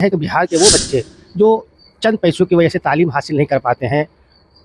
है कि बिहार के वो बच्चे जो चंद पैसों की वजह से तालीम हासिल नहीं कर पाते हैं,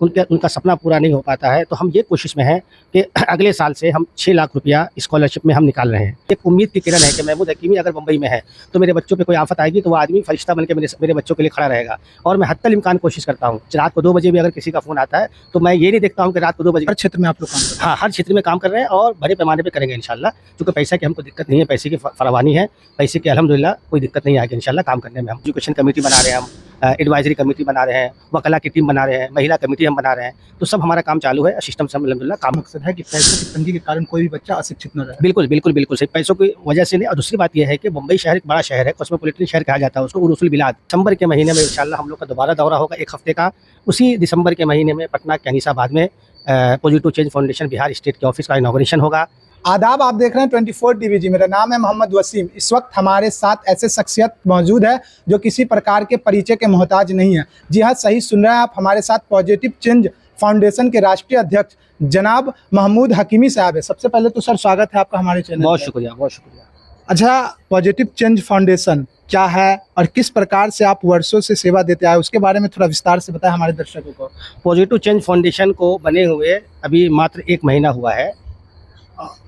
उनका सपना पूरा नहीं हो पाता है, तो हम ये कोशिश में हैं कि अगले साल से हम 6 लाख रुपया स्कॉलरशिप में हम निकाल रहे हैं। एक उम्मीद की किरण है कि महमूद हकीमी अगर मुंबई में है तो मेरे बच्चों पे कोई आफत आएगी तो वो आदमी फरिश्ता बन के मेरे बच्चों के लिए खड़ा रहेगा। और मैं हत्तल इम्कान कोशिश करता हूँ, रात को 2 बजे भी अगर किसी का फ़ोन आता है तो मैं ये नहीं देखता हूँ कि रात को 2 बजे। हर क्षेत्र में आप लोग काम कर रहे हैं। हाँ, हर क्षेत्र में काम कर रहे हैं और बड़े पैमाने पे करेंगे इंशाल्लाह, क्योंकि पैसा की हमको दिक्कत नहीं है, पैसे की फरावानी है, पैसे की अल्हम्दुलिल्लाह कोई दिक्कत नहीं आएगी इंशाल्लाह काम करने में। हम एजुकेशन कमेटी बना रहे हैं, हम एडवाइजरी कमेटी बना रहे हैं, वकला की टीम बना रहे हैं, महिला कमेटी हम बना रहे हैं, तो सब हमारा काम चालू है, सिस्टम से अल्हम्दुलिल्लाह काम। मकसद है कि पैसों की तंगी के कारण कोई भी बच्चा अशिक्षित न रहे। बिल्कुल, बिल्कुल, बिल्कुल सही, पैसों की वजह से नहीं। और दूसरी बात ये है कि मुंबई शहर एक बड़ा शहर है, कॉस्मोपॉलिटन शहर कहा जाता है उसको, उर्सुल बिलाद। दिसंबर के महीने में इंशाल्लाह हम लोग का दोबारा दौरा होगा 1 हफ्ते का। उसी दिसंबर के महीने में पटना के अनीसाबाद में positive change foundation Bihar state के ऑफिस का इनॉग्रेशन होगा। आदाब, आप देख रहे हैं 24 टीवी। मेरा नाम है मोहम्मद वसीम। इस वक्त हमारे साथ ऐसे शख्सियत मौजूद है जो किसी प्रकार के परिचय के मोहताज नहीं है। जी हाँ, सही सुन रहे हैं आप, हमारे साथ पॉजिटिव चेंज फाउंडेशन के राष्ट्रीय अध्यक्ष जनाब महमूद हकीमी साहब है। सबसे पहले तो सर स्वागत है आपका हमारे चैनल। बहुत शुक्रिया, बहुत शुक्रिया। अच्छा, पॉजिटिव चेंज फाउंडेशन क्या है और किस प्रकार से आप वर्षों से सेवा देते आए, उसके बारे में थोड़ा विस्तार से बताएं हमारे दर्शकों को। पॉजिटिव चेंज फाउंडेशन को बने हुए अभी मात्र 1 महीना हुआ है।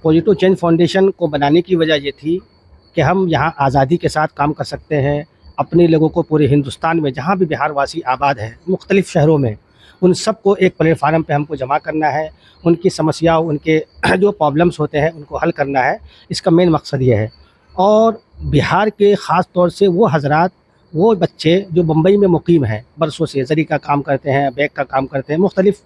पॉजिटिव चेंज फाउंडेशन को बनाने की वजह ये थी कि हम यहाँ आज़ादी के साथ काम कर सकते हैं। अपने लोगों को पूरे हिंदुस्तान में जहाँ भी बिहारवासी आबाद है, मुख्तलिफ़ शहरों में, उन सबको एक प्लेटफार्म पे हमको जमा करना है। उनकी समस्याओं, उनके जो प्रॉब्लम्स होते हैं उनको हल करना है, इसका मेन मकसद ये है। और बिहार के ख़ास तौर से वो हज़रात, वो बच्चे जो मुंबई में मुकीम हैं, बरसों से ज़री का काम करते हैं, बैग का काम करते हैं, मुख्तलिफ़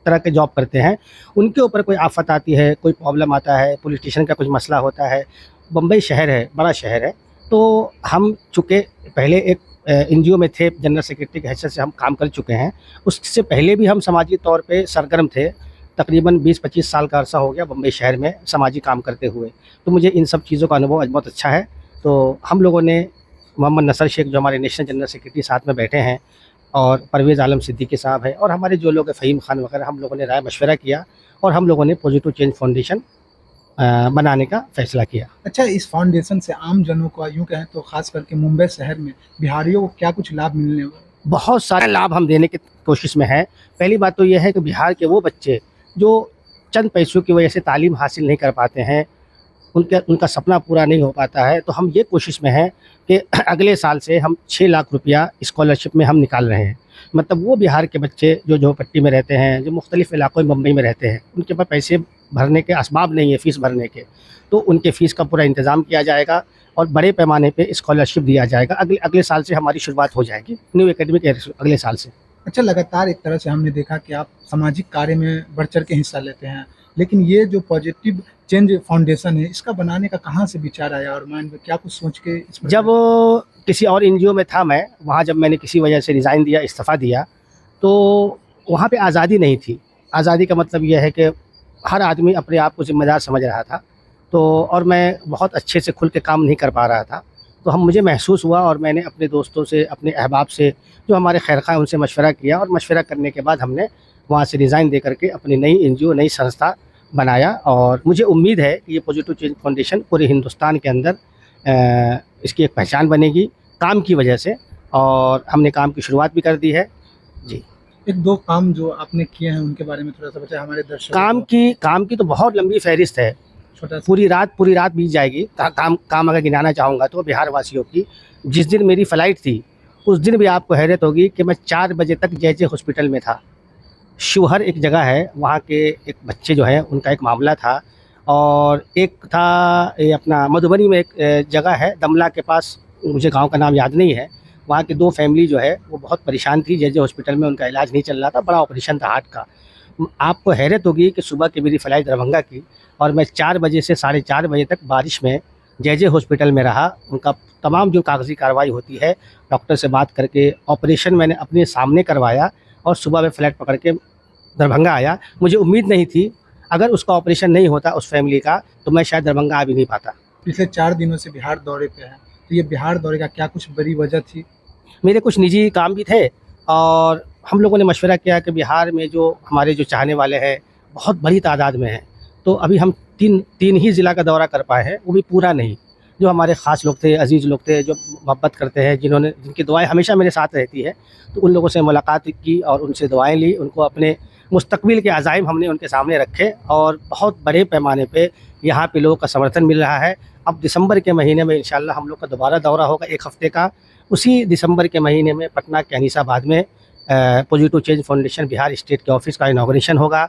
तरह के जॉब करते हैं, उनके ऊपर कोई आफत आती है, कोई प्रॉब्लम आता है, पुलिस स्टेशन का कुछ मसला होता है। मुंबई शहर है, बड़ा शहर है, तो हम चूँकि पहले एक एनजीओ में थे, जनरल सेक्रेटरी की हैसियत से हम काम कर चुके हैं। उससे पहले भी हम समाजी तौर पे सरगर्म थे। तकरीबन 20-25 साल का अरसा हो गया मुंबई शहर में समाजी काम करते हुए, तो मुझे इन सब चीज़ों का अनुभव आज बहुत अच्छा है। तो हम लोगों ने मोहम्मद नसर शेख जो हमारे नेशनल जनरल सेक्रेटरी साथ में बैठे हैं, और परवेज़ आलम सिद्दीकी साहब हैं, और हमारे जो लोग हैं फ़हीम खान वगैरह, हम लोगों ने राय मशवरा किया और हम लोगों ने पॉजिटिव चेंज फाउंडेशन बनाने का फ़ैसला किया। अच्छा, इस फाउंडेशन से आम जनों को, यूँ कहें तो खास करके मुंबई शहर में बिहारियों को क्या कुछ लाभ मिलने वाले? बहुत सारे लाभ हम देने की कोशिश में हैं। पहली बात तो ये है कि बिहार के वो बच्चे जो चंद पैसों की वजह से तालीम हासिल नहीं कर पाते हैं, उनका सपना पूरा नहीं हो पाता है, तो हम ये कोशिश में हैं कि अगले साल से हम 6 लाख रुपया स्कॉलरशिप में हम निकाल रहे हैं। मतलब वो बिहार के बच्चे जो झोपड़पट्टी में रहते हैं, जो मुख्तलिफ़ इलाकों में मुंबई में रहते हैं, उनके पास पैसे भरने के असबाब नहीं है, फ़ीस भरने के, तो उनके फ़ीस का पूरा इंतज़ाम किया जाएगा और बड़े पैमाने पे स्कॉलरशिप दिया जाएगा। अगले साल से हमारी शुरुआत हो जाएगी, न्यू एकेडमिक ईयर अगले साल से। अच्छा, लगातार एक तरह से हमने देखा कि आप सामाजिक कार्य में बढ़-चढ़ के हिस्सा लेते हैं, लेकिन ये जो पॉजिटिव चेंज फाउंडेशन है, इसका बनाने का कहाँ से विचार आया और माइंड में क्या कुछ सोच के इस पर? जब किसी और एनजीओ में था मैं, वहाँ जब मैंने किसी वजह से रिज़ाइन दिया, इस्तीफ़ा दिया, तो वहाँ पे आज़ादी नहीं थी। आज़ादी का मतलब ये है कि हर आदमी अपने आप को ज़िम्मेदार समझ रहा था, तो और मैं बहुत अच्छे से खुल के काम नहीं कर पा रहा था। तो मुझे महसूस हुआ और मैंने अपने दोस्तों से, अपने अहबाब से जो हमारे खैरख़्वाह हैं, उनसे मशवरा किया, और मशवरा करने के बाद हमने वहाँ से रिज़ाइन दे करके अपनी नई एनजीओ, नई संस्था बनाया। और मुझे उम्मीद है कि ये पॉजिटिव चेंज फाउंडेशन पूरे हिंदुस्तान के अंदर इसकी एक पहचान बनेगी काम की वजह से, और हमने काम की शुरुआत भी कर दी है। जी। 1-2 काम जो आपने किए हैं उनके बारे में थोड़ा-सा बताएं हमारे दर्शकों काम की तो बहुत लंबी फ़हरिस्त है, को। छोटा-सा पूरी रात बीत जाएगी। काम अगर गिनाना चाहूँगा तो बिहार वासियों की, जिस दिन मेरी फ़्लाइट थी, उस दिन भी आपको हैरत होगी कि मैं 4 बजे तक जे हॉस्पिटल में था। शिवहर एक जगह है, वहाँ के एक बच्चे जो हैं, उनका एक मामला था, और एक था ये अपना मधुबनी में एक जगह है दमला के पास, मुझे गांव का नाम याद नहीं है। वहाँ की 2 फैमिली जो है वो बहुत परेशान थी, जे हॉस्पिटल में उनका इलाज नहीं चल रहा था, बड़ा ऑपरेशन था हार्ट का। आपको हैरत होगी कि सुबह की मेरी फ़्लाइट दरभंगा की, और मैं 4 बजे से साढ़े 4 बजे तक बारिश में जे हॉस्पिटल में रहा। उनका तमाम जो कागज़ी कार्रवाई होती है, डॉक्टर से बात करके ऑपरेशन मैंने अपने सामने करवाया, और सुबह में फ़्लाइट पकड़ के दरभंगा आया। मुझे उम्मीद नहीं थी, अगर उसका ऑपरेशन नहीं होता उस फैमिली का, तो मैं शायद दरभंगा आ भी नहीं पाता। पिछले 4 दिनों से बिहार दौरे पे हैं, तो ये बिहार दौरे का क्या कुछ बड़ी वजह थी? मेरे कुछ निजी काम भी थे, और हम लोगों ने मशवरा किया कि बिहार में जो हमारे जो चाहने वाले हैं बहुत बड़ी तादाद में हैं, तो अभी हम तीन ही ज़िला का दौरा कर पाए हैं, वो भी पूरा नहीं। जो हमारे ख़ास लोग थे, अजीज़ लोग थे, जो मोहब्बत करते हैं, जिनकी दुआएं हमेशा मेरे साथ रहती है, तो उन लोगों से मुलाकात की और उनसे दुआएं ली। उनको अपने मुस्तकबिल के अज़ाइम हमने उनके सामने रखे और बहुत बड़े पैमाने पे यहाँ पे लोगों का समर्थन मिल रहा है। अब दिसंबर के महीने में इंशाल्लाह हम लोग का दोबारा दौरा होगा 1 हफ़्ते का। उसी दिसंबर के महीने में पटना के अनीसाबाद में positive change foundation Bihar state के ऑफ़िस का इनॉग्रेशन होगा।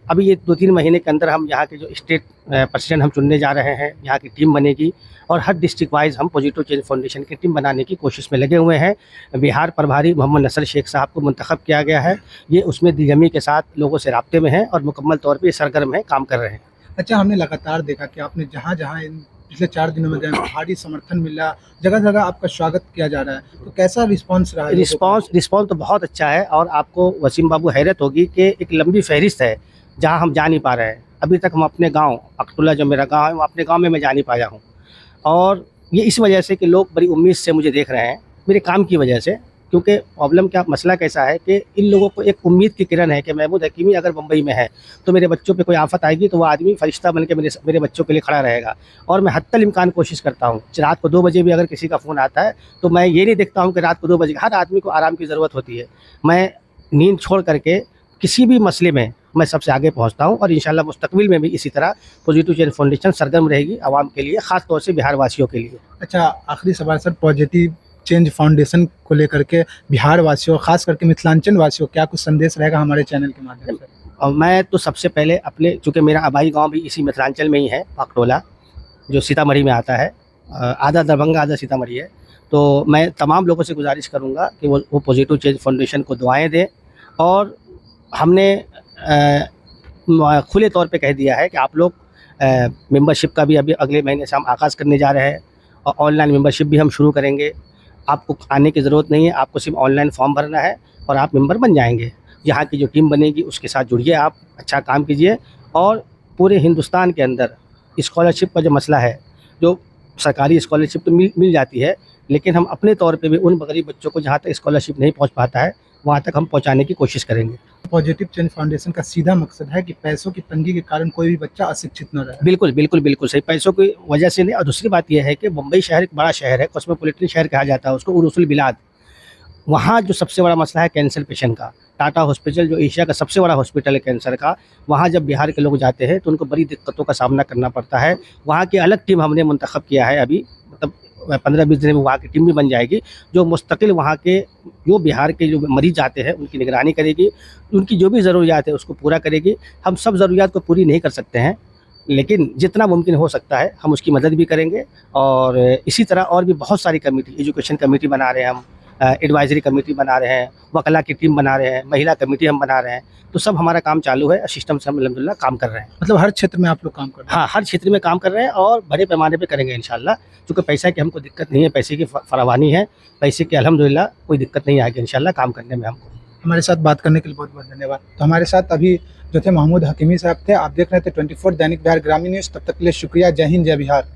अभी ये 2-3 महीने के अंदर हम यहाँ के जो स्टेट प्रेसिडेंट हम चुनने जा रहे हैं, यहाँ की टीम बनेगी और हर डिस्ट्रिक्ट वाइज़ हम पॉजिटिव चेंज फाउंडेशन की टीम बनाने की कोशिश में लगे हुए हैं। बिहार प्रभारी मोहम्मद नसर शेख साहब को मुंतखब किया गया है। ये उसमें दिलजमी के साथ लोगों से राब्ते में हैं और मुकम्मल तौर पे सरगर्म हैं, काम कर रहे हैं। अच्छा, हमने लगातार देखा कि आपने जहाँ-जहाँ इन पिछले 4 दिनों में गए भारी समर्थन मिला, जगह-जगह आपका स्वागत किया जा रहा है, तो कैसा रिस्पॉन्स रहा है? रिस्पॉन्स तो बहुत अच्छा है और आपको वसीम बाबू हैरत होगी कि एक लंबी फहरिस्त है जहाँ हम जा नहीं पा रहे हैं। अभी तक हम अपने गाँव अकतुल्ला जो मेरा गाँव है, वो अपने गाँव में मैं जा नहीं पाया हूँ और ये इस वजह से कि लोग बड़ी उम्मीद से मुझे देख रहे हैं, मेरे काम की वजह से। क्योंकि प्रॉब्लम क्या मसला कैसा है कि इन लोगों को एक उम्मीद की किरण है कि महमूद हकीमी अगर मुंबई में है तो मेरे बच्चों पे कोई आफत आएगी तो वो आदमी फरिश्ता बन के मेरे बच्चों के लिए खड़ा रहेगा। और मैं हत्तल इम्कान कोशिश करता हूँ, रात को 2 बजे भी अगर किसी का फ़ोन आता है तो मैं ये नहीं देखता हूँ कि रात को 2 बजे, हर आदमी को आराम की ज़रूरत होती है। मैं नींद छोड़ करके किसी भी मसले में मैं सबसे आगे पहुँचता हूँ और इंशाल्लाह मुस्तकबिल में भी इसी तरह पॉजिटिव चेंज फाउंडेशन सरगर्म रहेगी आवाम के लिए, ख़ास तौर से बिहार वासियों के लिए। अच्छा, आखिरी सवाल सर, पॉजिटिव चेंज फाउंडेशन को लेकर के बिहार वासियों, खास करके मिथिलांचल वासियों, क्या कुछ संदेश रहेगा हमारे चैनल के माध्यम से? और मैं तो सबसे पहले अपने, चूँकि मेरा आबाई गांव भी इसी मिथिलांचल में ही है, पाकटोला, जो सीतामढ़ी में आता है, आधा दरभंगा आधा सीतामढ़ी है, तो मैं तमाम लोगों से गुजारिश करूंगा कि वो पॉजिटिव चेंज फाउंडेशन को दुआएं दें। और हमने खुले तौर पे कह दिया है कि आप लोग मेंबरशिप का भी अभी अगले महीने से हम आगाज़ करने जा रहे हैं और ऑनलाइन मेंबरशिप भी हम शुरू करेंगे। आपको आने की ज़रूरत नहीं है, आपको सिर्फ ऑनलाइन फॉर्म भरना है और आप मेंबर बन जाएंगे। यहाँ की जो टीम बनेगी उसके साथ जुड़िए, आप अच्छा काम कीजिए। और पूरे हिंदुस्तान के अंदर स्कॉलरशिप का जो मसला है, जो सरकारी स्कॉलरशिप तो मिल जाती है, लेकिन हम अपने तौर पे भी उन गरीब बच्चों को जहाँ तक स्कॉलरशिप नहीं पहुँच पाता है वहाँ तक हम पहुँचाने की कोशिश करेंगे। पॉजिटिव चेंज फाउंडेशन का सीधा मकसद है कि पैसों की तंगी के कारण कोई भी बच्चा अशिक्षित न रहे। बिल्कुल, बिल्कुल, बिल्कुल सही, पैसों की वजह से नहीं। और दूसरी बात यह है कि मुंबई शहर एक बड़ा शहर है, कॉस्मोपॉलिटन शहर कहा जाता है उसको, उरुसुल बिलाद। वहाँ जो सबसे बड़ा मसला है कैंसर पेशेंट का, टाटा हॉस्पिटल जो एशिया का सबसे बड़ा हॉस्पिटल है कैंसर का, वहाँ जब बिहार के लोग जाते हैं तो उनको बड़ी दिक्कतों का सामना करना पड़ता है। वहाँ की अलग टीम हमने मुंतखब किया है अभी, मतलब 15-20 दिन में वहाँ की टीम भी बन जाएगी, जो मुस्तकिल वहाँ के जो बिहार के जो मरीज आते हैं उनकी निगरानी करेगी, उनकी जो भी ज़रूरियात है उसको पूरा करेगी। हम सब ज़रूरियात को पूरी नहीं कर सकते हैं, लेकिन जितना मुमकिन हो सकता है हम उसकी मदद भी करेंगे। और इसी तरह और भी बहुत सारी कमेटी, एजुकेशन कमेटी बना रहे हैं हम, एडवाइजरी कमेटी बना रहे हैं, वकला की टीम बना रहे हैं, महिला कमेटी हम बना रहे हैं। तो सब हमारा काम चालू है, सिस्टम से हम अल्हम्दुलिल्लाह काम कर रहे हैं। मतलब हर क्षेत्र में आप लोग काम कर रहे हैं? हाँ, हर क्षेत्र में काम कर रहे हैं और बड़े पैमाने पे करेंगे इंशाल्लाह। क्योंकि पैसा की हमको दिक्कत नहीं है, पैसे की फरावानी है, पैसे की अल्हम्दुलिल्लाह कोई दिक्कत नहीं आएगी इंशाल्लाह काम करने में हमको। हमारे साथ बात करने के लिए बहुत बहुत धन्यवाद। तो हमारे साथ अभी जो थे महमूद हकीमी साहब थे। आप देख रहे थे 24 दैनिक बिहार ग्रामीण न्यूज़। तब तक के लिए शुक्रिया। जय हिंद, जय बिहार।